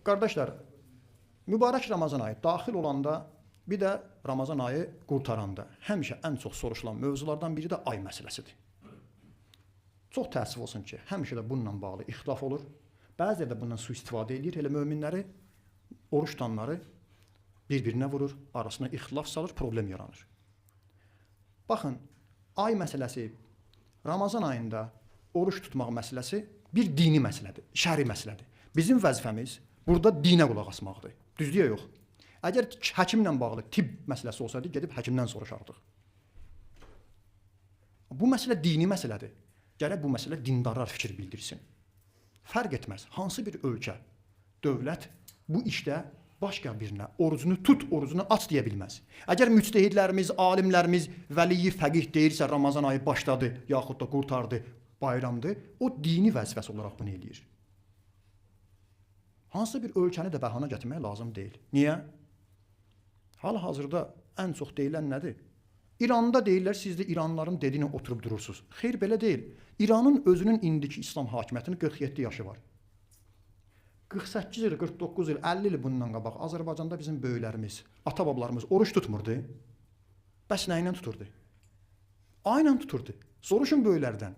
Qardaşlar, mübarək Ramazan ayı daxil olanda, bir də Ramazan ayı qurtaranda həmişə ən çox soruşulan mövzulardan biri də ay məsələsidir. Çox təəssüf olsun ki, həmişə də bununla bağlı ixtilaf olur. Bəziləri də bundan sui-istifadə edir. Elə möminləri, oruç tutanları bir-birinə vurur, arasına ixtilaf salır, problem yaranır. Baxın, ay məsələsi, Ramazan ayında oruç tutmaq məsələsi bir dini məsələdir, şəri məsələdir. Bizim vəzifəmiz burada dinə qulaq asmaqdır. Düzdür ya yox? Əgər həkimlə bağlı tibb məsələsi olsaydı, gedib həkimdən soruşardıq. Bu məsələ dini məsələdir. Gərək bu məsələ dindarlar fikir bildirsin. Fərq etməz, hansı bir ölkə, dövlət bu işdə başqa birinə orucunu tut, orucunu aç deyə bilməz. Əgər müctehidlərimiz, alimlərimiz, vəliyi fəqih deyirsə Ramazan ayı başladı, yaxud da qurtardı, bayramdır, o dini vəzifəsi olaraq bunu eləyir. Hansısa bir ölkəni də bəhanə gətirmək lazım deyil. Niyə? Hal-hazırda ən çox deyilən nədir? İranda deyirlər, siz də İranlıların dediyini oturub durursunuz. Xeyr, belə deyil. İranın özünün indiki İslam hakimiyyətinin 47 yaşı var. 48 il, 49 il, 50 il bundan qabaq Azərbaycanda bizim böyüklərimiz, ata-babalarımız oruç tutmurdu. Bəs nə ilə tuturdu? Ayla tuturdu. Soruşun böyüklərdən.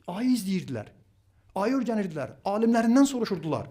Ayı izləyirdilər. Ayı öyrənirdilər. Alimlərindən soruşurdular.